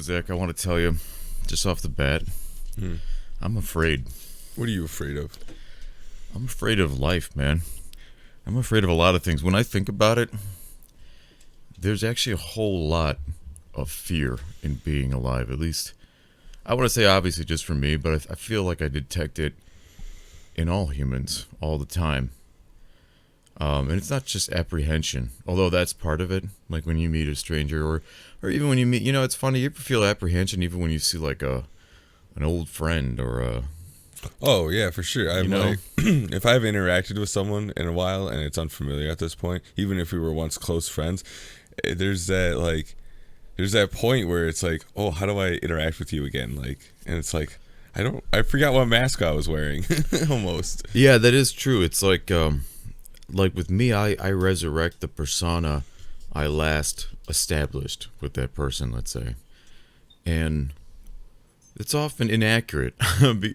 Zach, I want to tell you, just off the bat, I'm afraid. What are you afraid of? I'm afraid of life, man. I'm afraid of a lot of things. When I think about it, there's actually a whole lot of fear in being alive. At least, I want to say obviously just for me, but I feel like I detect it in all humans all the time. And it's not just apprehension, although that's part of it. Like when you meet a stranger, or even when you meet, it's funny. You ever feel apprehension even when you see like an old friend or a. Oh yeah, for sure. I'm like, if I've interacted with someone in a while and it's unfamiliar at this point, even if we were once close friends, there's that point where it's like, oh, how do I interact with you again? Like, and it's like, I forgot what mask I was wearing, almost. Yeah, that is true. It's like with me, I resurrect the persona I last established with that person, let's say, and it's often inaccurate,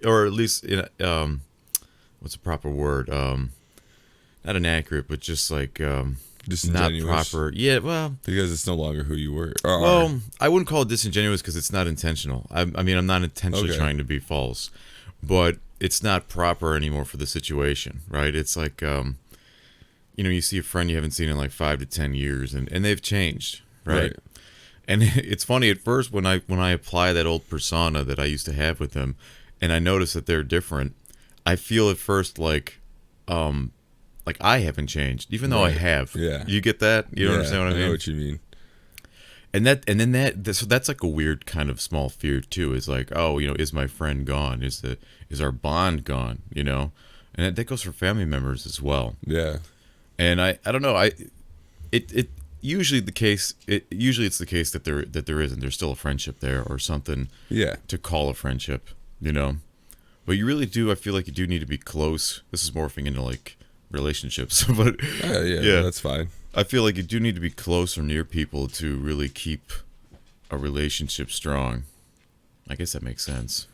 or at least what's a proper word? Not inaccurate, but just like not proper. Yeah, well, because it's no longer who you were. Well, I wouldn't call it disingenuous because it's not intentional. I mean, I'm not intentionally trying to be false, but it's not proper anymore for the situation, right? It's like you see a friend you haven't seen in like 5 to 10 years, and they've changed, right? And it's funny at first when I apply that old persona that I used to have with them, and I notice that they're different. I feel at first like I haven't changed, even though I have. Yeah. You get that? You understand what I mean? I know what you mean. So that's like a weird kind of small fear too. Is like, oh, is my friend gone? Is our bond gone? And that goes for family members as well. Yeah. And I don't know. It usually the case. Usually it's the case that there isn't. There's still a friendship there or something. Yeah. To call a friendship, But you really do. I feel like you do need to be close. This is morphing into like relationships, but yeah, that's fine. I feel like you do need to be close or near people to really keep a relationship strong. I guess that makes sense.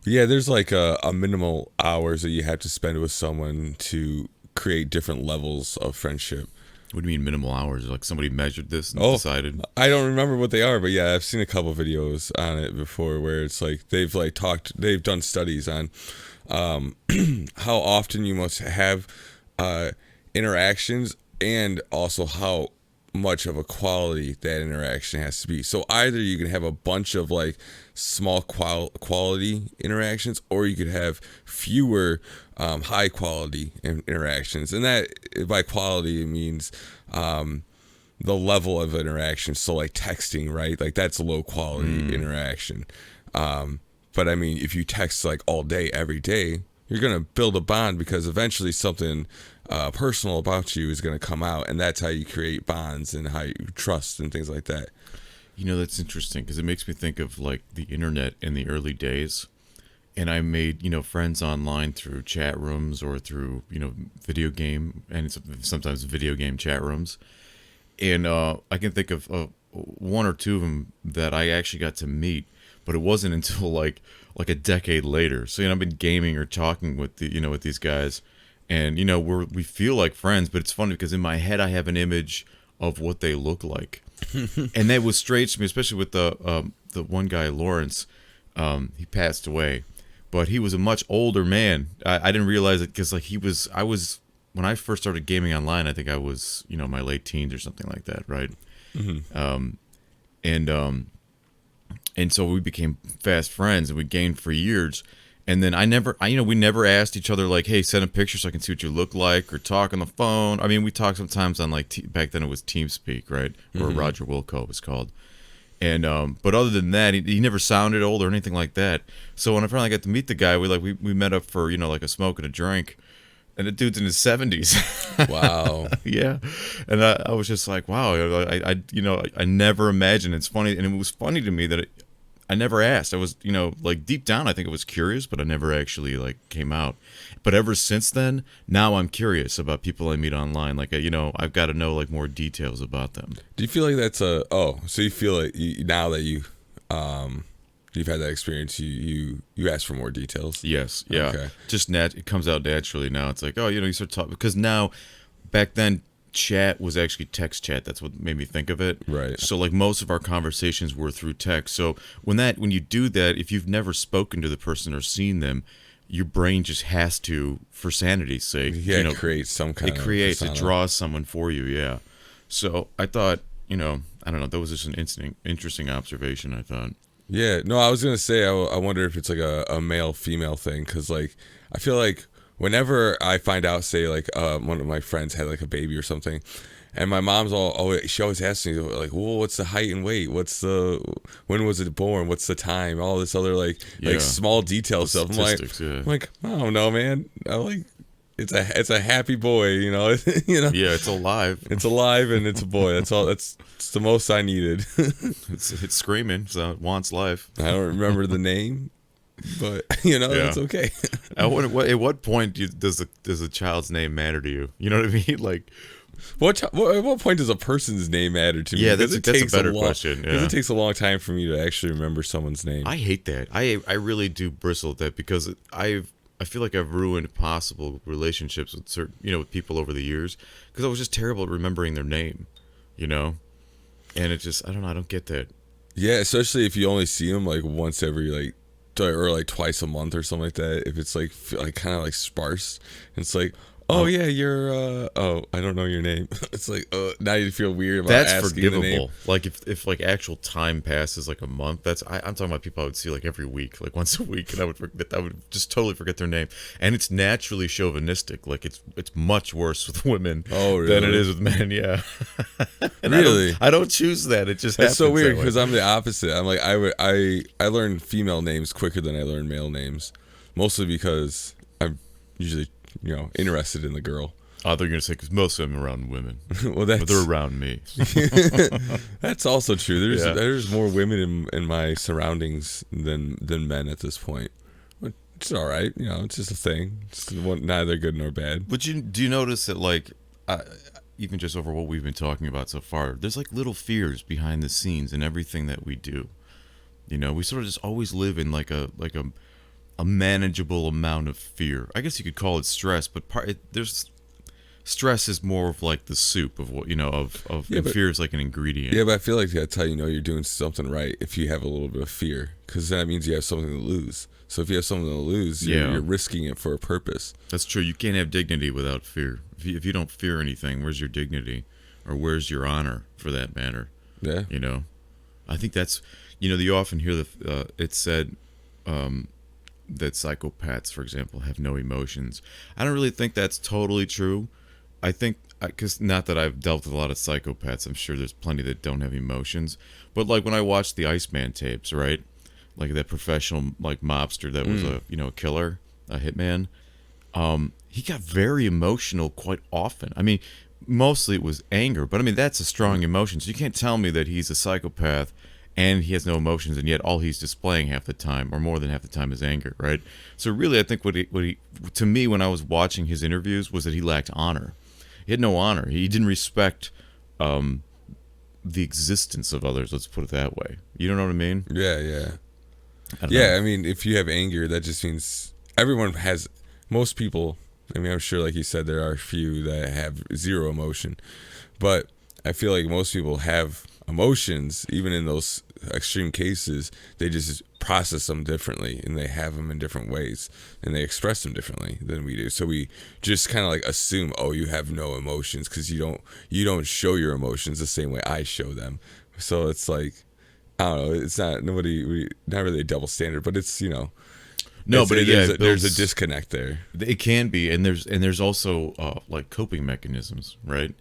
Yeah, there's like a minimal hours that you have to spend with someone to create different levels of friendship. What do you mean minimal hours? Like somebody measured this and decided? I don't remember what they are, but yeah, I've seen a couple videos on it before where it's like they've done studies on how often you must have interactions and also how much of a quality that interaction has to be. So either you can have a bunch of like small quality interactions, or you could have fewer high quality interactions. And that by quality it means the level of interaction. So like texting, right? Like that's a low quality interaction. But I mean, if you text like all day, every day, you're going to build a bond because eventually something personal about you is going to come out, and that's how you create bonds and how you trust and things like that. That's interesting because it makes me think of like the internet in the early days, and I made friends online through chat rooms or through video game and sometimes video game chat rooms, and I can think of one or two of them that I actually got to meet, but it wasn't until like a decade later. So I've been gaming or talking with with these guys. And we feel like friends, but it's funny because in my head I have an image of what they look like, and that was strange to me, especially with the one guy, Lawrence. He passed away, but he was a much older man. I didn't realize it because I was when I first started gaming online. I think I was my late teens or something like that, right? Mm-hmm. And so we became fast friends, and we gamed for years. And then we never asked each other like, hey, send a picture so I can see what you look like, or talk on the phone. I mean, we talked sometimes on like back then it was TeamSpeak, right? Or Roger Wilco was called. And but other than that, he never sounded old or anything like that. So when I finally got to meet the guy, we met up for like a smoke and a drink, and the dude's in his 70s. Wow. Yeah. And I was just like, wow. I never imagined. It's funny, and it was funny to me that I never asked. I was, like deep down, I think I was curious, but I never actually like came out. But ever since then, now I'm curious about people I meet online. Like, I've got to know like more details about them. Do you feel like that's so you feel like now that you've had that experience, you ask for more details? Yes. Yeah. Okay. Just it comes out naturally now. It's like, you start talking because now, back then, chat was actually text chat. That's what made me think of it. Right. So like most of our conversations were through text. So when you do that, if you've never spoken to the person or seen them, your brain just has to, for sanity's sake, Yeah, it creates some kind of it draws someone for you. Yeah. So I thought, I don't know, that was just an interesting observation, I thought. Yeah, no, I was gonna say I wonder if it's like a male female thing, because like I feel like whenever I find out, say like one of my friends had like a baby or something, and my mom's she always asks me like, well, what's the height and weight, when was it born, what's the time, all this other like small detail stuff. I'm like I don't know, man. I like it's a happy boy, you know. Yeah, it's alive. It's alive and it's a boy. That's all. It's the most I needed. It's screaming, so it wants life. I don't remember the name, but it's okay. At what point does a child's name matter to you? You know what I mean? Like, at what point does a person's name matter to me? Yeah, that's a better question. Because it takes a long time for me to actually remember someone's name. I hate that. I really do bristle at that, because I feel like I've ruined possible relationships with certain, with people over the years, because I was just terrible at remembering their name, and it just, I don't know, I don't get that. Yeah, especially if you only see them like once every or like twice a month or something like that. If it's like kind of like sparse, and it's like, oh yeah, you're I don't know your name. It's like now you feel weird about that's asking forgivable. the name. Like if like actual time passes like a month, I'm talking about people I would see like every week, like once a week, and I would just totally forget their name. And it's naturally chauvinistic. Like it's much worse with women than it is with men. Yeah. And really? I don't choose that. It just happens. It's so weird, because I'm the opposite. I'm like I learn female names quicker than I learn male names, mostly because I'm usually interested in the girl. Oh, they're gonna say, because most of them are around women. Well, but they're around me. That's also true. There's more women in my surroundings than men at this point. But it's all right. It's just a thing. It's neither good nor bad. But do you notice that, like, even just over what we've been talking about so far, there's like little fears behind the scenes in everything that we do. We sort of just always live in like a manageable amount of fear. I guess you could call it stress, but there's stress is more of like the soup of what and fear is like an ingredient. Yeah, but I feel like that's how you're doing something right, if you have a little bit of fear, because that means you have something to lose. So if you have something to lose, you're risking it for a purpose. That's true. You can't have dignity without fear. If you don't fear anything, where's your dignity, or where's your honor, for that matter? Yeah. I think that's you often hear it's said. That psychopaths, for example, have no emotions. I don't really think that's totally true. I think, because not that I've dealt with a lot of psychopaths, I'm sure there's plenty that don't have emotions. But like when I watched the Iceman tapes, right? Like that professional like mobster that was a killer, a hitman. He got very emotional quite often. I mean, mostly it was anger, but I mean that's a strong emotion. So you can't tell me that he's a psychopath and he has no emotions, and yet all he's displaying half the time, or more than half the time, is anger, right? So really, I think what he to me, when I was watching his interviews, was that he lacked honor. He had no honor. He didn't respect the existence of others. Let's put it that way. You know what I mean? Yeah. Know. I mean, if you have anger, that just means most people. I mean, I'm sure, like you said, there are a few that have zero emotion, but I feel like most people have emotions, even in those extreme cases. They just process them differently, and they have them in different ways, and they express them differently than we do. So we just kind of like assume, oh, you have no emotions because you don't show your emotions the same way I show them. So it's like, I don't know, it's not really a double standard, but it's no, but there's a disconnect there. It can be, and there's also like coping mechanisms, right?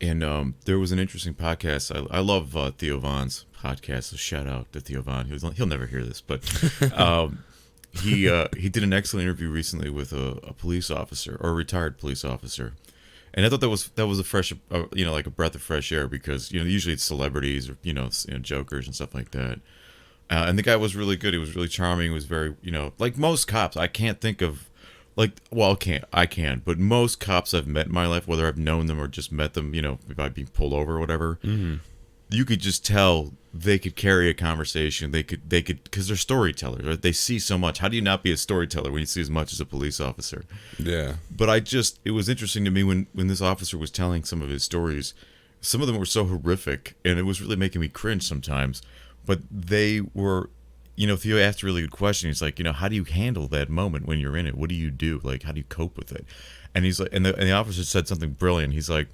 And there was an interesting podcast. I love Theo Von's podcast. So shout out to Theo Von. He'll never hear this, but he did an excellent interview recently with a police officer, or a retired police officer. And I thought that was a fresh, like a breath of fresh air, because usually it's celebrities or jokers and stuff like that. And the guy was really good. He was really charming. He was very like most cops. I can't think of. I can, but most cops I've met in my life, whether I've known them or just met them, by being pulled over or whatever, you could just tell they could carry a conversation. They could because they're storytellers. Right? They see so much. How do you not be a storyteller when you see as much as a police officer? Yeah. But it was interesting to me when this officer was telling some of his stories. Some of them were so horrific, and it was really making me cringe sometimes. But they were, Theo asked a really good question. He's like, how do you handle that moment when you're in it? What do you do? Like, how do you cope with it? And he's like, and the officer said something brilliant. He's like,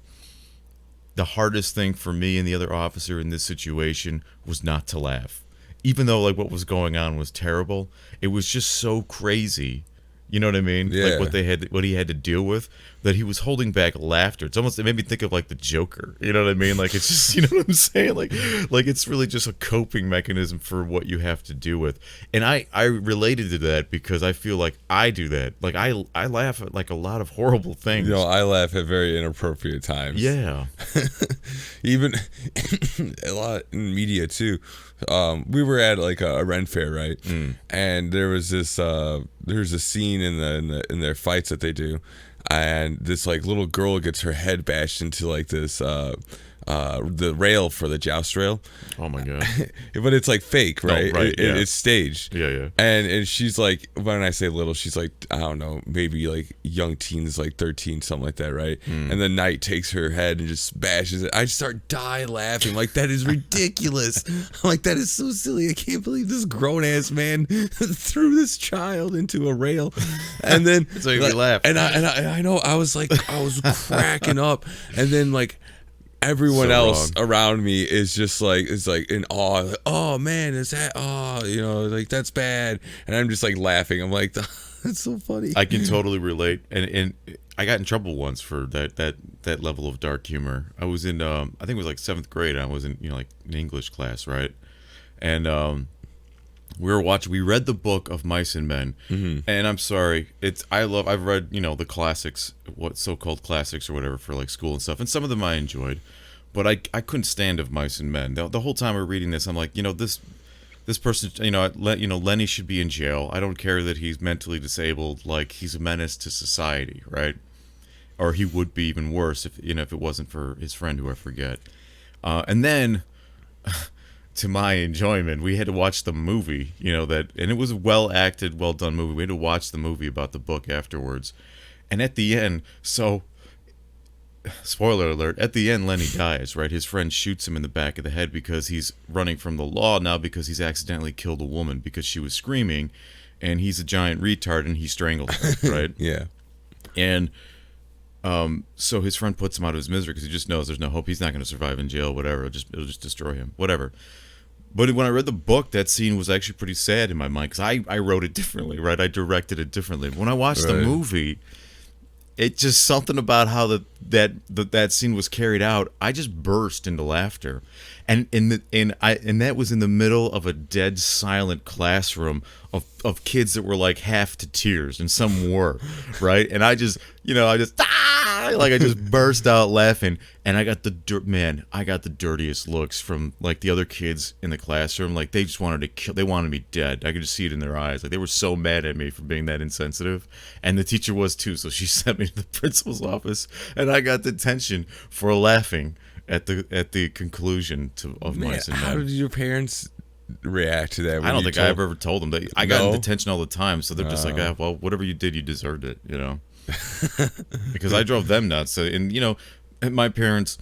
the hardest thing for me and the other officer in this situation was not to laugh. Even though like what was going on was terrible, it was just so crazy. You know what I mean? Yeah. Like what he had to deal with, that he was holding back laughter. It made me think of like the Joker. You know what I mean? Like it's just, you know what I'm saying? Like it's really just a coping mechanism for what you have to deal with. And I related to that because I feel like I do that. Like I laugh at like a lot of horrible things. I laugh at very inappropriate times. Yeah. Even a lot in media too. We were at like a Ren fair, right? And there was this there's a scene in their fights that they do, and this like little girl gets her head bashed into like this the rail for the joust rail. Oh my god! But it's like fake, right? Oh, right. Yeah. It's staged. Yeah. And she's like, when I say little, she's like, I don't know, maybe like young teens, like 13, something like that, right? And the knight takes her head and just bashes it. I just start dying laughing, like that is ridiculous. I'm like, that is so silly. I can't believe this grown ass man threw this child into a rail. And then so you laugh. And I know I was cracking up, and then like everyone So else wrong. around me is just like in awe. Like, oh man, is that? Oh, like that's bad. And I'm just like laughing. I'm like, that's so funny. I can totally relate, and I got in trouble once for that level of dark humor. I was in I think it was like 7th grade. I was in like an English class, right? And we read the book of Mice and Men, and I'm sorry, I've read the classics, what so-called classics or whatever for like school and stuff, and some of them I enjoyed, but I couldn't stand of Mice and Men. The whole time we're reading this, I'm like, this person, Lenny should be in jail. I don't care that he's mentally disabled. Like, he's a menace to society, right? Or he would be even worse if it wasn't for his friend who I forget. And then, to my enjoyment, we had to watch the movie. And it was a well acted, well done movie. We had to watch the movie about the book afterwards. And at the end, spoiler alert, at the end Lenny dies, right? His friend shoots him in the back of the head because he's running from the law now, because he's accidentally killed a woman because she was screaming, and he's a giant retard and he strangled her, right? Yeah. And so his friend puts him out of his misery because he just knows there's no hope. He's not going to survive in jail, whatever. It'll just destroy him, whatever. But when I read the book, that scene was actually pretty sad in my mind because I wrote it differently, right? I directed it differently. When I watched the movie, it just something about how that scene was carried out. I just burst into laughter, and that was in the middle of a dead silent classroom of kids that were like half to tears, and some were, right? And I just I just burst out laughing, and I got the dirtiest looks from like the other kids in the classroom. Like they just wanted to kill. They wanted me dead. I could just see it in their eyes. Like they were so mad at me for being that insensitive, and the teacher was too. So she sent me to the principal's office, and I got detention for laughing at the conclusion of Mice and Men. How did your parents react to that? I don't think I ever told them that. I got in detention all the time, so they're just like, well, whatever you did, you deserved it, because I drove them nuts. And my parents,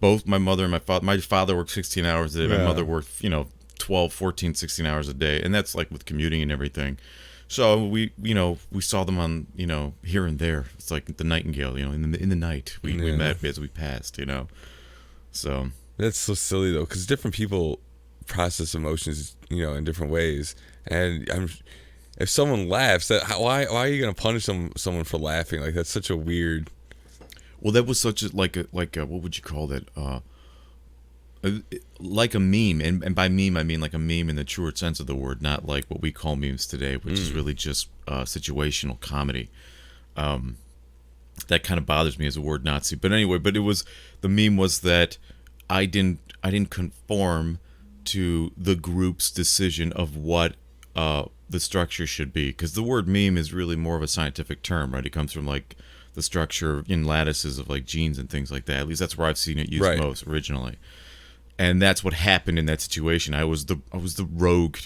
both my mother and my father worked 16 hours a day. My mother worked 12, 14, 16 hours a day, and that's like with commuting and everything. So we saw them on here and there. It's like the Nightingale, in the night we met as we passed, So that's so silly though, because different people process emotions in different ways, and if someone laughs, why are you gonna punish someone for laughing? Like that's such a weird. Well, that was such a what would you call that? Like a meme, and by meme I mean like a meme in the truer sense of the word, not like what we call memes today, which is really just situational comedy. That kind of bothers me as a word Nazi, but anyway. But the meme was that I didn't conform to the group's decision of what the structure should be, because the word meme is really more of a scientific term, right? It comes from like the structure in lattices of like genes and things like that. At least that's where I've seen it used most originally. and that's what happened in that situation. I was the rogue,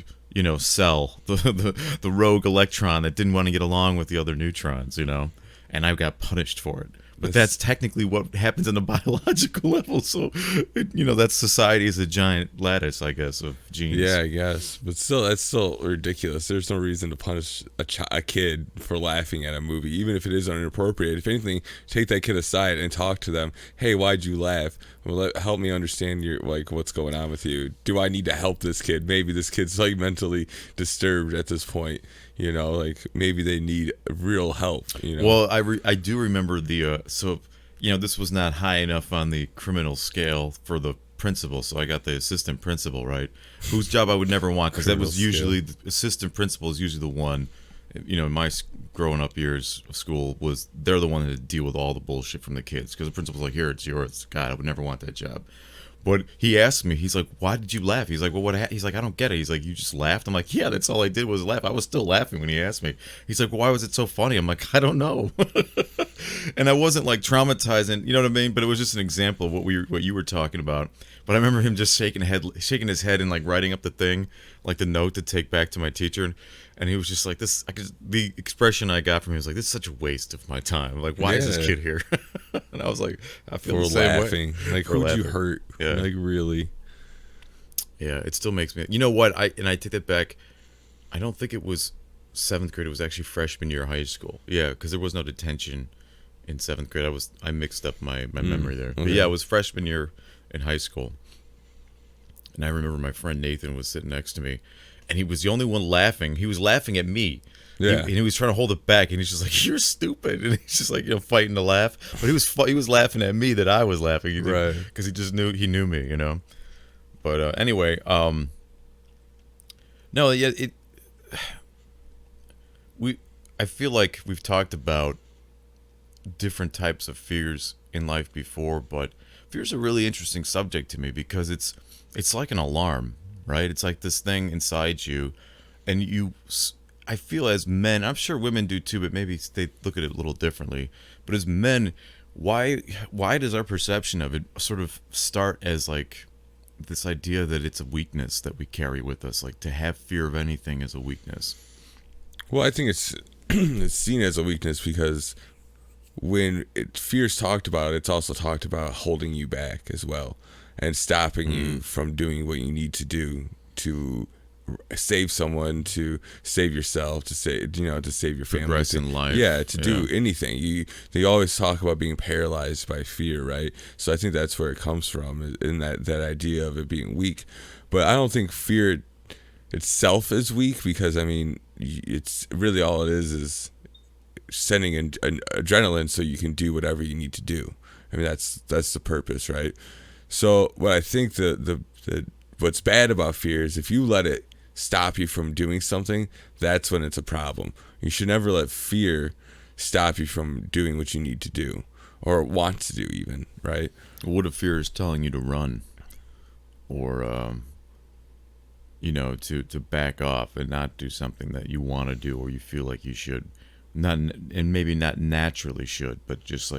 cell, the rogue electron that didn't want to get along with the other neutrons, and I got punished for it. But that's technically what happens on a biological level. So, that society is a giant lattice, I guess, of genes. Yeah, I guess. But still, that's still ridiculous. There's no reason to punish a kid for laughing at a movie, even if it is inappropriate. If anything, take that kid aside and talk to them. Hey, why'd you laugh? Well, help me understand what's going on with you. Do I need to help this kid? Maybe this kid's mentally disturbed at this point. Maybe they need real help. Well, I do remember this was not high enough on the criminal scale for the principal, so I got the assistant principal, right? Whose job I would never want, because that was usually the assistant principal is usually the one. In my growing up years of school, they're the one that deal with all the bullshit from the kids, because the principal's like, here, it's yours. God, I would never want that job. But he asked me, he's like, why did you laugh? He's like, well, he's like, I don't get it. He's like, you just laughed? I'm like, yeah, that's all I did was laugh. I was still laughing when he asked me. He's like, well, why was it so funny? I'm like, I don't know. And I wasn't traumatizing, you know what I mean? But it was just an example of what you were talking about. But I remember him just shaking his head and writing up the thing, the note to take back to my teacher. And he was just like, the expression I got from him was like, this is such a waste of my time. Like, why is this kid here? And I was like, I feel the same laughing. way. Who'd you hurt? Yeah. Really? Yeah, it still makes me. You know what? I take that back. I don't think it was 7th grade. It was actually freshman year of high school. Yeah, because there was no detention in 7th grade. I mixed up my memory there. Okay. But yeah, it was freshman year in high school. And I remember my friend Nathan was sitting next to me, and he was the only one laughing. He was laughing at me. Yeah. And he was trying to hold it back, and he's just like, "You're stupid," and he's just fighting to laugh. But he was laughing at me that I was laughing, right? Because he knew me, But anyway, no, yeah, I feel like we've talked about different types of fears in life before, but fear's a really interesting subject to me because it's like an alarm, right? It's like this thing inside you, and I feel as men, I'm sure women do too, but maybe they look at it a little differently. But as men, why does our perception of it sort of start as this idea that it's a weakness that we carry with us, to have fear of anything is a weakness? Well, I think it's it's seen as a weakness because when fear's talked about, it's also talked about holding you back as well and stopping you from doing what you need to do to save someone, to save yourself, to save your family, progress in life. Yeah, to do anything. They always talk about being paralyzed by fear, right? So I think that's where it comes from, in that idea of it being weak. But I don't think fear itself is weak, because it's really all it is sending an adrenaline so you can do whatever you need to do. That's the purpose, right? So what I think the what's bad about fear is if you let it stop you from doing something, that's when it's a problem. You should never let fear stop you from doing what you need to do or want to do, even, right? What if fear is telling you to run, or to back off and not do something that you want to do or you feel like you should, and maybe not naturally should, but just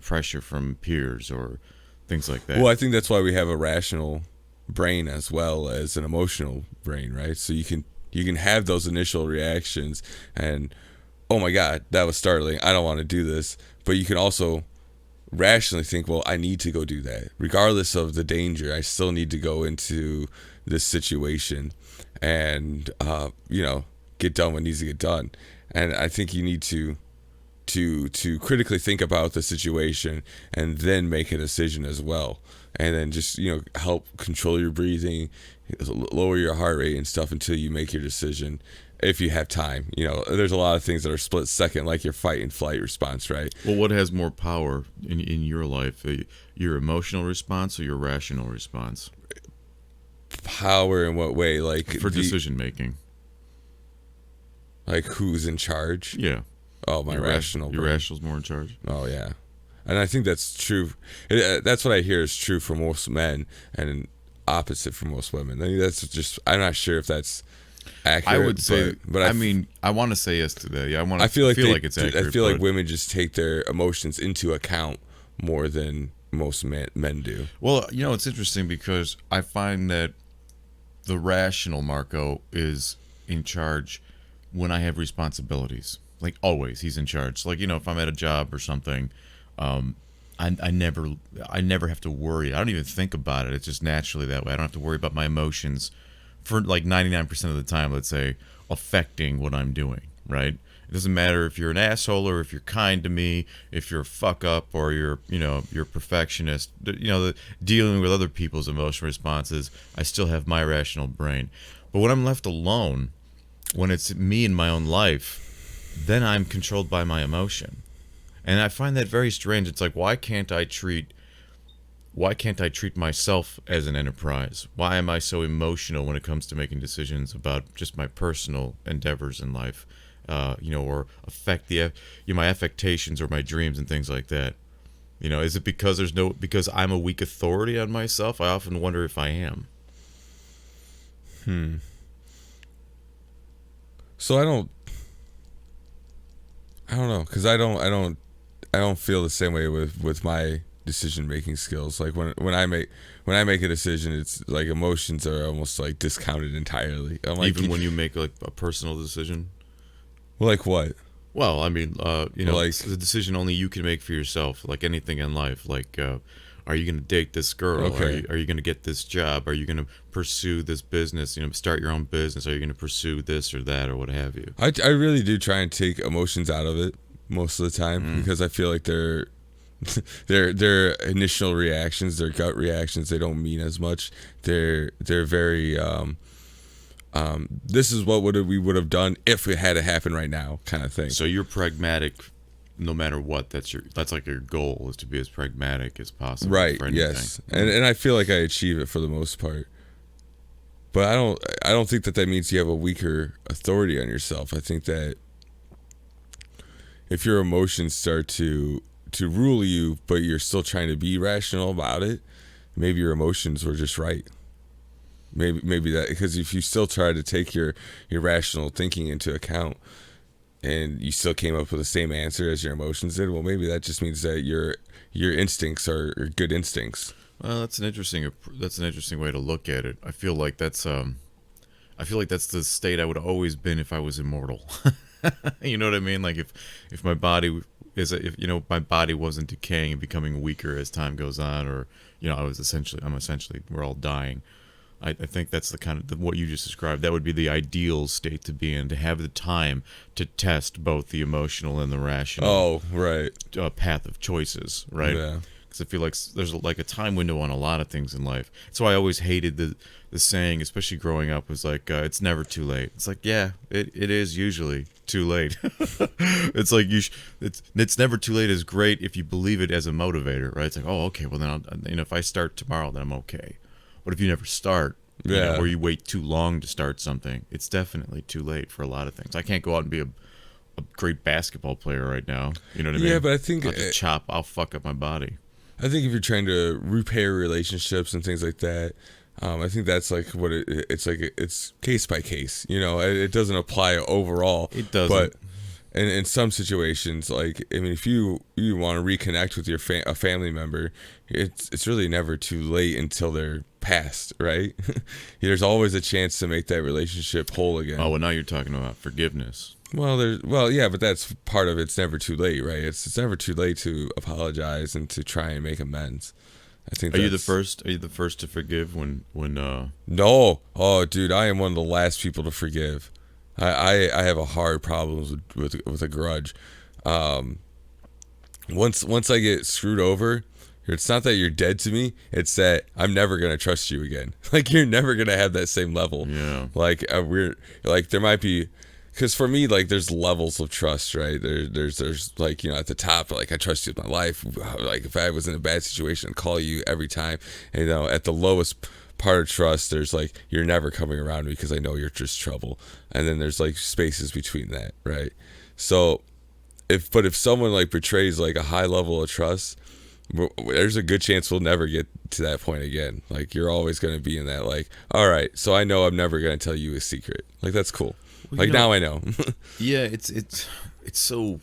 pressure from peers or things like that? Well, I think that's why we have a rational brain as well as an emotional brain, right? So you can have those initial reactions and, oh my God, that was startling, I don't want to do this. But you can also rationally think, well, I need to go do that. Regardless of the danger, I still need to go into this situation and, get done what needs to get done. And I think you need to critically think about the situation and then make a decision as well. And then just, help control your breathing, lower your heart rate and stuff until you make your decision. If you have time, there's a lot of things that are split second, like your fight and flight response, right? Well, what has more power in your life, your emotional response or your rational response? Power in what way? For decision making. Like who's in charge? Yeah. Oh, my rational. Your rational's more in charge. Oh, yeah. And I think that's true. That's what I hear is true for most men and opposite for most women. That's just, I'm not sure if that's accurate. I would say, but I want to say yes to that. Yeah, I feel like it's accurate. I feel like women just take their emotions into account more than most men do. Well, it's interesting because I find that the rational Marco is in charge when I have responsibilities. Like always, he's in charge. Like if I'm at a job or something, um, I never have to worry. I don't even think about it. It's just naturally that way. I don't have to worry about my emotions for like 99% of the time. Let's say affecting what I'm doing. Right. It doesn't matter if you're an asshole or if you're kind to me, if you're a fuck up or you're a perfectionist. Dealing with other people's emotional responses, I still have my rational brain. But when I'm left alone, when it's me in my own life, then I'm controlled by my emotion. And I find that very strange. It's like, why can't I treat myself as an enterprise? Why am I so emotional when it comes to making decisions about just my personal endeavors in life? Or affect my affectations or my dreams and things like that. Is it because I'm a weak authority on myself? I often wonder if I am. So I don't know, because I don't feel the same way with my decision making skills. Like when I make a decision, it's like emotions are almost like discounted entirely. I'm like, even when you make like a personal decision. Like what? Well, I mean, like it's a decision only you can make for yourself. Like anything in life, like are you going to date this girl? Okay. Are you going to get this job? Are you going to pursue this business? Start your own business? Are you going to pursue this or that or what have you? I really do try and take emotions out of it most of the time, because I feel like they're their initial reactions, their gut reactions, they don't mean as much. They're very this is what we would have done if it had to happen right now, kind of thing. So you're pragmatic, no matter what. That's like your goal, is to be as pragmatic as possible. Right. For anything. Yes. And I feel like I achieve it for the most part. But I don't think that means you have a weaker authority on yourself. I think that if your emotions start to rule you, but you're still trying to be rational about it, maybe your emotions were just right. Maybe that, because if you still try to take your rational thinking into account and you still came up with the same answer as your emotions did, well, maybe that just means that your instincts are good instincts. Well, that's an interesting way to look at it. I feel like that's the state I would have always been if I was immortal. You know what I mean? Like if my body my body wasn't decaying and becoming weaker as time goes on, or I'm essentially we're all dying. I think that's the kind of what you just described. That would be the ideal state to be in, to have the time to test both the emotional and the rational. Oh, right. Path of choices, right? Yeah. Because I feel like there's like a time window on a lot of things in life. So I always hated the saying, especially growing up, was like, it's never too late. It's like, yeah, it is usually too late. It's like it's never too late is great if you believe it as a motivator, right? It's like, oh, okay, well then if I start tomorrow, then I'm okay. But if you never start, or you wait too long to start something, it's definitely too late for a lot of things. I can't go out and be a great basketball player right now. You know what I mean? Yeah, but I think I'll fuck up my body. I think if you're trying to repair relationships and things like that, I think that's like what it's like. It's case by case. It doesn't apply overall. It doesn't. But in some situations, like, I mean, if you want to reconnect with your a family member, it's really never too late until they're passed, right? There's always a chance to make that relationship whole again. Oh, well, now you're talking about forgiveness. Well, yeah, but that's part of it's never too late, right? It's never too late to apologize and to try and make amends. I think. Are you the first to forgive when? No, oh, dude, I am one of the last people to forgive. I have a hard problem with a grudge. Once I get screwed over, it's not that you're dead to me. It's that I'm never gonna trust you again. Like, you're never gonna have that same level. Yeah. Like there might be, because for me, like, there's levels of trust, right? There's like, at the top, like, I trust you with my life. Like, if I was in a bad situation, I'd call you every time. And, at the lowest part of trust, there's like, you're never coming around me because I know you're just trouble. And then there's like spaces between that, right? So if someone like betrays like a high level of trust, there's a good chance we'll never get to that point again. Like, you're always going to be in that, like, all right, so I know I'm never going to tell you a secret. Like, that's cool. Well, now I know. Yeah, it's so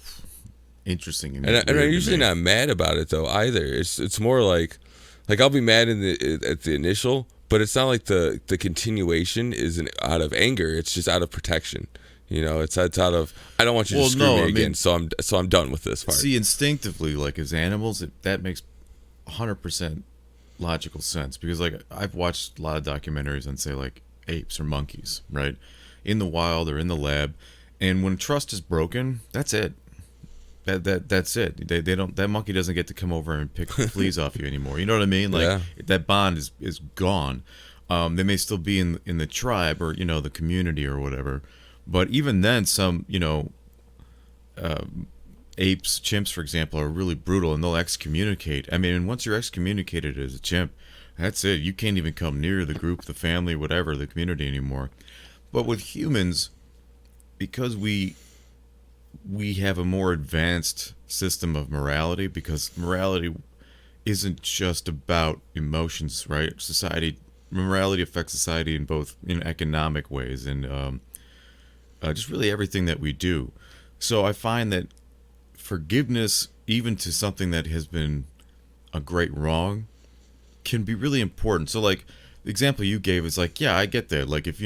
Interesting. And I'm Weird to usually me. not mad about it though either. It's more like I'll be mad at the initial, but it's not like the continuation is out of anger. It's just out of protection. It's out of I don't want you to Well, screw no, me I again. mean, So I'm done with this part. see, instinctively, like as animals, that makes 100% logical sense because, like, I've watched a lot of documentaries on, say, like apes or monkeys, right, in the wild or in the lab, and when trust is broken, that's it. That's it. They don't that monkey doesn't get to come over and pick fleas off you anymore. You know what I mean? Like Yeah. that bond is gone. They may still be in the tribe or the community or whatever, but even then, some apes, chimps, for example, are really brutal and they'll excommunicate. I mean, once you're excommunicated as a chimp, that's it. You can't even come near the group, the family, whatever, the community anymore. But with humans, because we have a more advanced system of morality, because morality isn't just about emotions, right? Society Morality affects society in both in economic ways and just really everything that we do. So I find that forgiveness, even to something that has been a great wrong, can be really important. So like the example you gave is like, yeah, I get that. Like if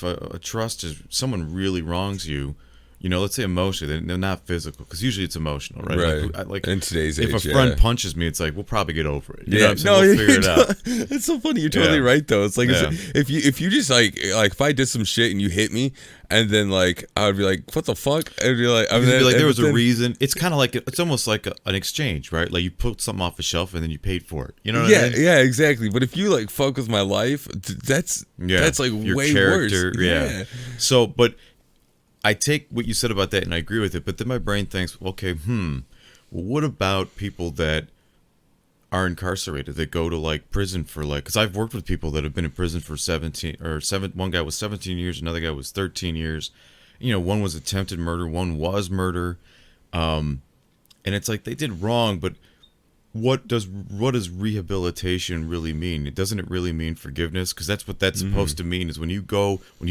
a trust is someone really wrongs you, let's say emotionally, they're not physical because usually it's emotional, right? Right. Like In today's if a age, friend yeah. punches me, it's like we'll probably get over it. You know Yeah, what I'm saying? no, We'll figure it out. it's so funny. You're totally Yeah. right, though. It's like Yeah. if you just like if I did some shit and you hit me, and then like I would be like, what the fuck? I'd be like, You'd be like, there was a then, reason. It's kind of like it's almost like an exchange, right? Like you put something off a shelf and then you paid for it. You know what Yeah, I mean? yeah, exactly. But if you like fuck with my life, that's like Your way character, worse. yeah. So, but I take what you said about that and I agree with it. But then my brain thinks, okay, well, what about people that are incarcerated that go to like prison for like? Because I've worked with people that have been in prison for 17 or 7. One guy was 17 years, another guy was 13 years. One was attempted murder, one was murder, and it's like they did wrong, but what does rehabilitation really mean? Doesn't it really mean forgiveness? Because that's what that's supposed to mean. Is when you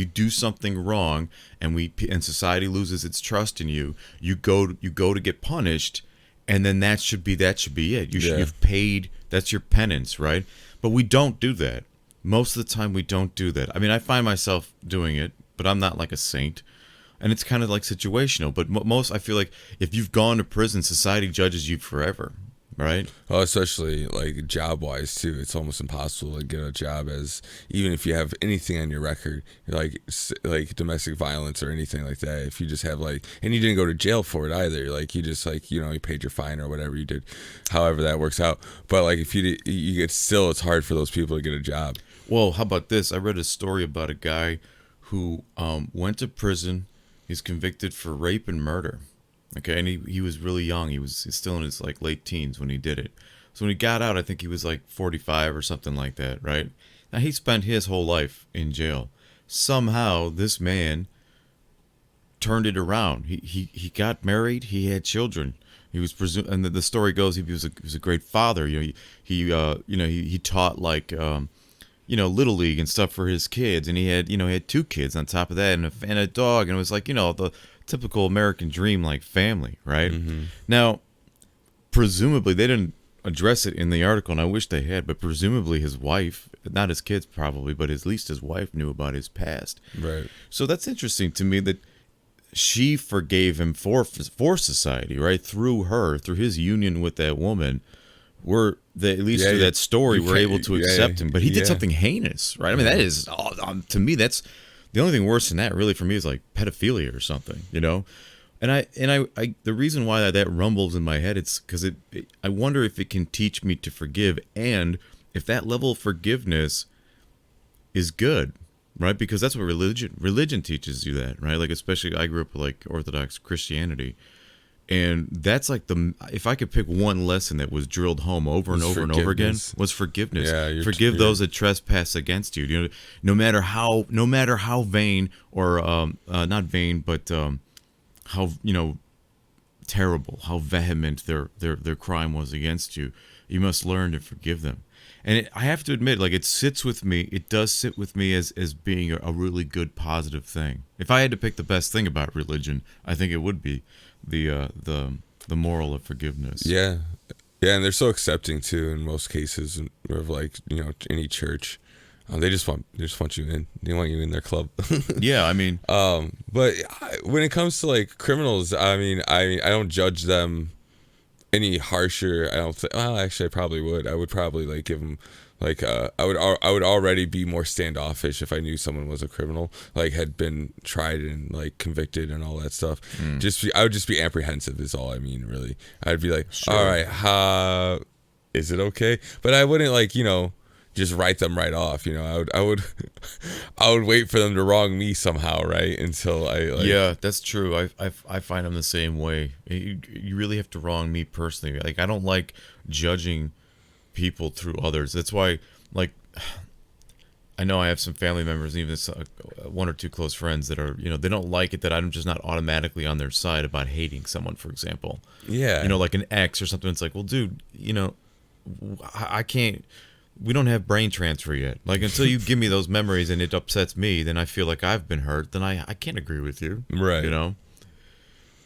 do something wrong, and society loses its trust in you, you go to get punished, and then that should be it. You've paid. That's your penance, right? But we don't do that. Most of the time, we don't do that. I mean, I find myself doing it, but I'm not like a saint. And it's kind of like situational. But most, I feel like if you've gone to prison, society judges you forever, right? Well, especially like job wise too. It's almost impossible to get a job as even if you have anything on your record, like domestic violence or anything like that. If you just have like, and you didn't go to jail for it either. Like you just like you paid your fine or whatever you did, however that works out. But like if you get still, it's hard for those people to get a job. Well, how about this? I read a story about a guy who went to prison. He's convicted for rape and murder. Okay, and he was really young. He was still in his like late teens when he did it. So when he got out, I think he was like 45 or something like that, right? Now he spent his whole life in jail. Somehow this man turned it around. He got married. He had children. He was and the story goes he was a great father. He taught like little league and stuff for his kids, and he had 2 kids on top of that, and a dog, and it was like the typical American dream like family, right? Now, presumably they didn't address it in the article, and I wish they had, but presumably his wife, not his kids probably, but at least his wife knew about his past. Right. So that's interesting to me that she forgave him for society, right? Through his union with that woman, at least through that story, we're able to accept him. But he did something heinous, right? I mean, that is to me, that's the only thing worse than that. Really, for me, is like pedophilia or something, And I the reason why that rumbles in my head, it's because I wonder if it can teach me to forgive, and if that level of forgiveness is good, right? Because that's what religion teaches you that, right? Like especially I grew up with like Orthodox Christianity. And that's like if I could pick one lesson that was drilled home over and over and over again, was forgiveness. Yeah, forgive those that trespass against you. No matter how vain or not vain, but how terrible, how vehement their crime was against you, you must learn to forgive them. And I have to admit, like it sits with me. It does sit with me as being a really good, positive thing. If I had to pick the best thing about religion, I think it would be the the moral of forgiveness. Yeah. Yeah, and they're so accepting too in most cases of like, any church. They just want you in. They want you in their club. Yeah, I mean, But when it comes to like criminals, I don't judge them any harsher. I don't think. Well, actually, I probably would. I would probably like give them like I would already be more standoffish if I knew someone was a criminal, like had been tried and like convicted and all that stuff. I would just be apprehensive. Is all I mean, really. I'd be like, Sure. all right, is it okay? But I wouldn't like just write them right off. I would wait for them to wrong me somehow, right? Until I like. yeah, that's true. I find I'm the same way. You really have to wrong me personally. Like, I don't like judging people through others. That's why, like, I know I have some family members, even one or two close friends that are, they don't like it that I'm just not automatically on their side about hating someone, for example. Yeah. Like an ex or something. It's like, well, dude, I can't. We don't have brain transfer yet. Like, until you give me those memories and it upsets me, then I feel like I've been hurt. Then I can't agree with you. Right.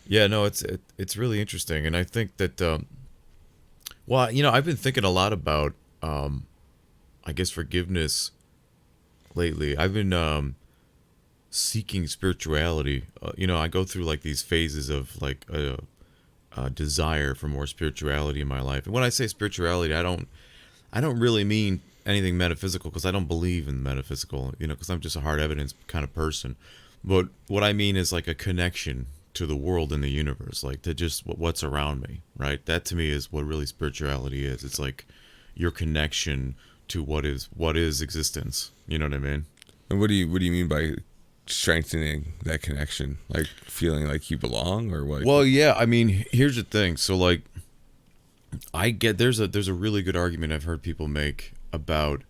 Yeah, no, it's really interesting, and I think that well, I've been thinking a lot about I guess forgiveness lately. I've been seeking spirituality. I go through like these phases of like a desire for more spirituality in my life. And when I say spirituality, I don't really mean anything metaphysical, because I don't believe in metaphysical, because I'm just a hard evidence kind of person. But what I mean is like a connection to the world and the universe, like to just what's around me, right? That to me is what really spirituality is. It's like your connection to what is existence. You know what I mean? And what do you mean by strengthening that connection? Like feeling like you belong, or what? Well, yeah. I mean, here's the thing. So like, I get there's a really good argument I've heard people make about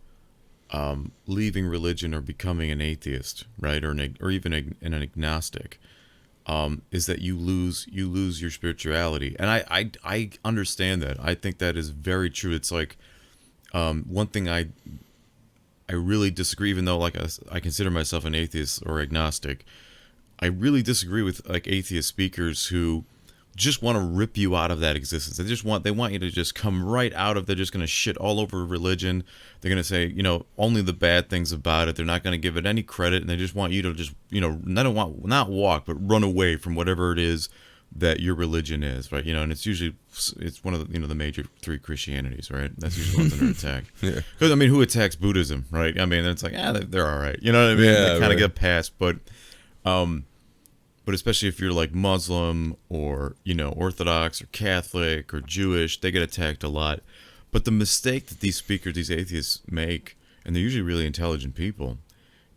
leaving religion or becoming an atheist, right, or even an agnostic. Is that you lose your spirituality, and I understand that. I think that is very true. It's like one thing I really disagree, even though like I consider myself an atheist or agnostic. I really disagree with like atheist speakers who just want to rip you out of that existence. They want you to just come right out of. They're just going to shit all over religion. They're going to say, only the bad things about it. They're not going to give it any credit, and they just want you to just, not walk, but run away from whatever it is that your religion is, right? And it's one of the, the major three Christianities, right? That's usually ones under attack. Yeah. Because who attacks Buddhism, right? I mean, it's like, they're all right. You know what I mean? Yeah, they kind of right. get passed, but especially if you're like Muslim or, Orthodox or Catholic or Jewish, they get attacked a lot. But the mistake that these speakers, these atheists make, and they're usually really intelligent people,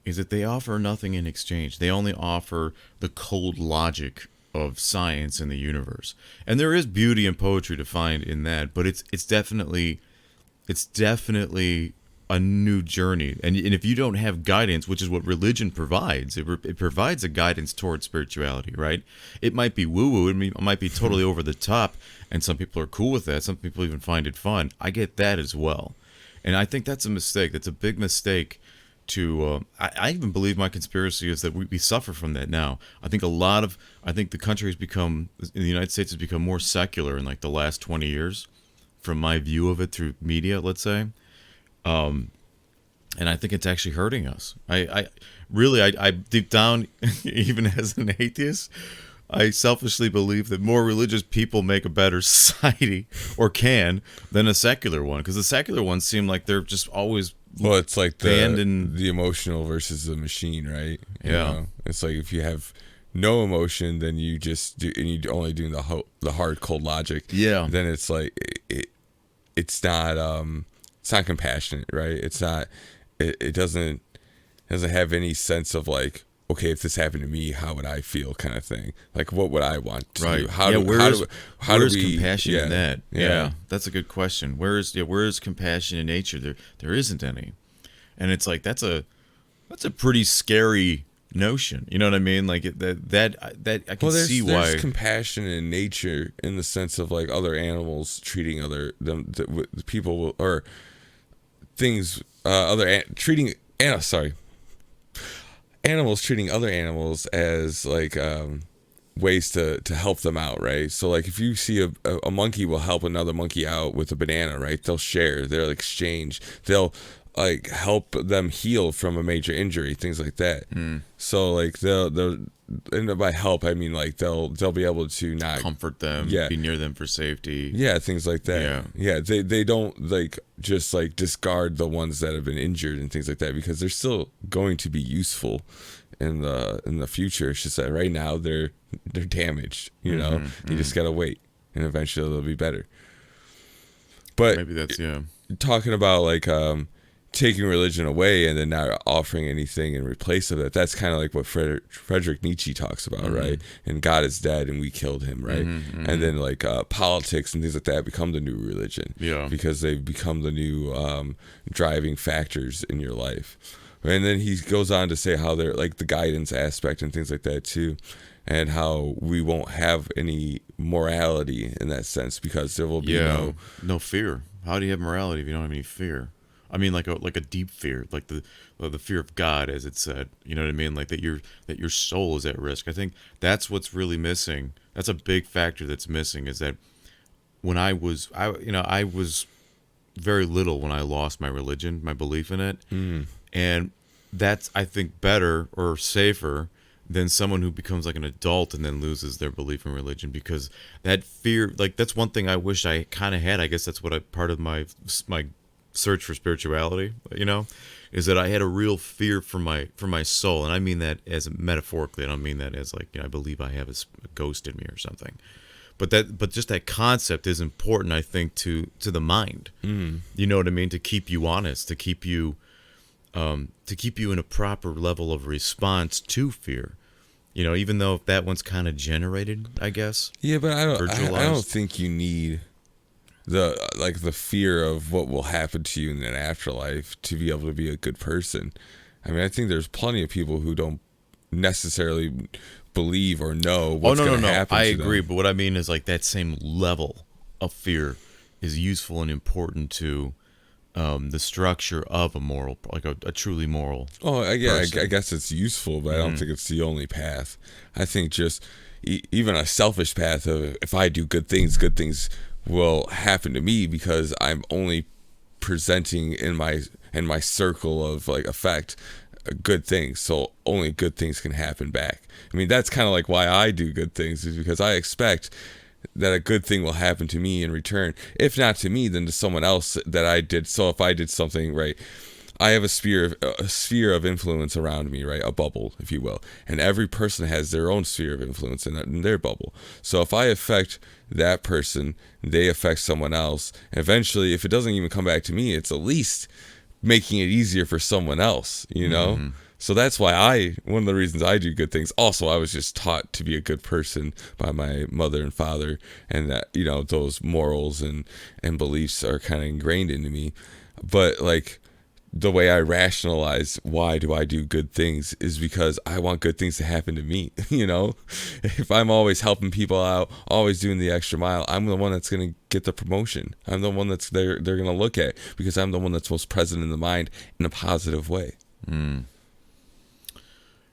is that they offer nothing in exchange. They only offer the cold logic of science and the universe. And there is beauty and poetry to find in that, but it's definitely a new journey. And if you don't have guidance, which is what religion provides, it provides a guidance towards spirituality, right? It might be woo-woo, it might be totally over the top, and some people are cool with that. Some people even find it fun. I get that as well. And I think that's a mistake. That's a big mistake to, I even believe my conspiracy is that we suffer from that now. I think the country has become, in the United States has become more secular in like the last 20 years, from my view of it through media, let's say. And I think it's actually hurting us. I deep down, even as an atheist, I selfishly believe that more religious people make a better society, or can, than a secular one. Because the secular ones seem like they're just always it's like the emotional versus the machine, right? Yeah. It's like if you have no emotion, then you just do, and you only doing the hard cold logic. Yeah. Then it's like it's not compassionate, right? It's not. It doesn't have any sense of like, okay, if this happened to me, how would I feel, kind of thing. Like, what would I want to do? Where's compassion in that? Yeah, that's a good question. Where is compassion in nature? There isn't any, and it's like that's a pretty scary notion. You know what I mean? Like that I can see why. There's compassion in nature in the sense of like other animals treating people or things animals treating other animals as like ways to help them out, right? So like if you see a monkey will help another monkey out with a banana, right? They'll share, they'll exchange, they'll like help them heal from a major injury, things like that. So like they'll and by help I mean like they'll be able to not Comfort them, yeah, be near them for safety. yeah, things like that. Yeah, they don't like just like discard the ones that have been injured and things like that, because they're still going to be useful in the future. It's just that right now they're damaged, you know. You just gotta wait, and eventually they'll be better. But Maybe that's talking about like taking religion away and then not offering anything in replace of it, that's kind of like what Friedrich Nietzsche talks about, right? And God is dead and we killed him, right? And then like politics and things like that become the new religion, because they've become the new driving factors in your life. And then he goes on to say how they're like the guidance aspect and things like that too, and how we won't have any morality in that sense because there will be no fear. How do you have morality if you don't have any fear? I mean, like a deep fear, like the fear of God, as it said. You know what I mean? Like that your soul is at risk. I think that's what's really missing. That's a big factor that's missing. Is that when I was very little when I lost my religion, my belief in it, and that's, I think, better or safer than someone who becomes like an adult and then loses their belief in religion, because that fear, like that's one thing I wish I kind of had. I guess that's what part of my search for spirituality, you know, is that I had a real fear for my soul, and I mean that as metaphorically. I don't mean that as like, you know, I believe I have a ghost in me or something. But just that concept is important, I think, to the mind. You know what I mean? To keep you honest, to keep you in a proper level of response to fear. You know, even though that one's kind of generated, I guess. Yeah, but I don't think you need the fear of what will happen to you in an afterlife to be able to be a good person. I mean, I think there's plenty of people who don't necessarily believe or know what's going to happen to them. I agree, but what I mean is like that same level of fear is useful and important to the structure of a moral, like a truly moral. Oh, yeah, I guess it's useful, but I don't think it's the only path. I think just even a selfish path of if I do good things will happen to me because I'm only presenting in my circle of like effect good things, so only good things can happen back. I mean, that's kind of like why I do good things, is because I expect that a good thing will happen to me in return. If not to me, then to someone else that I did. So if I did something right, I have a sphere of influence around me, right? A bubble, if you will. And every person has their own sphere of influence in their bubble. So if I affect that person, they affect someone else. And eventually, if it doesn't even come back to me, it's at least making it easier for someone else, you know? So that's why one of the reasons I do good things. Also, I was just taught to be a good person by my mother and father, and that, you know, those morals and beliefs are kind of ingrained into me. But like the way I rationalize why do I do good things is because I want good things to happen to me. You know, if I'm always helping people out, always doing the extra mile, I'm the one that's going to get the promotion. I'm the one that's they're going to look at, because I'm the one that's most present in the mind in a positive way.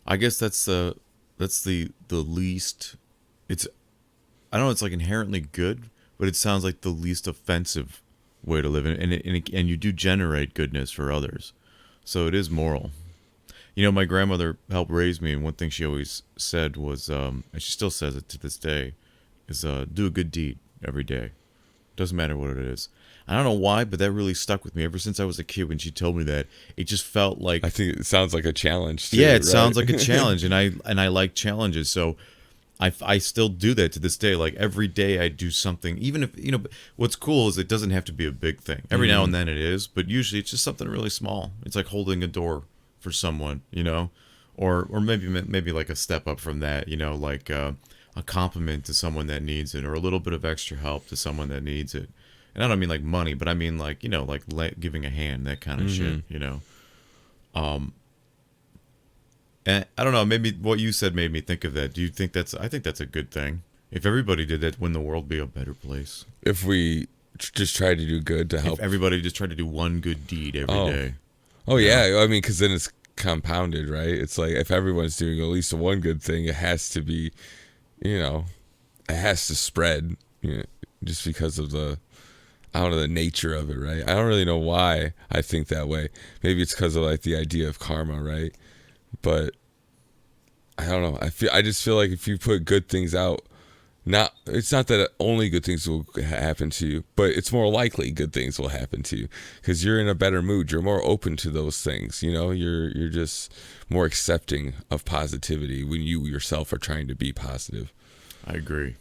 I guess that's the least. I don't know, it's like inherently good, but it sounds like the least offensive way to live, and you do generate goodness for others, so it is moral. You know, my grandmother helped raise me, and one thing she always said was, and she still says it to this day, is do a good deed every day. Doesn't matter what it is. I don't know why, but that really stuck with me ever since I was a kid. When she told me that, it just felt like, I think it sounds like a challenge too, yeah, it right? sounds like a challenge, and I like challenges, so I still do that to this day. Like every day I do something, even if, you know, what's cool is it doesn't have to be a big thing. Every now and then it is, but usually it's just something really small. It's like holding a door for someone, you know, or maybe like a step up from that, you know, like a compliment to someone that needs it, or a little bit of extra help to someone that needs it. And I don't mean like money, but I mean like, you know, like giving a hand, that kind of shit, you know. And I don't know, maybe what you said made me think of that. Do you think I think that's a good thing. If everybody did that, wouldn't the world be a better place? If we just try to do good to help. If everybody just tried to do one good deed every day. Oh, yeah. I mean, because then it's compounded, right? It's like if everyone's doing at least one good thing, it has to be you know, it has to spread, just because of I don't know, the nature of it, right? I don't really know why I think that way. Maybe it's because of like the idea of karma, right? But I don't know. I just feel like if you put good things out, it's not that only good things will happen to you, but it's more likely good things will happen to you because you're in a better mood. You're more open to those things. You're just more accepting of positivity when you yourself are trying to be positive. I agree.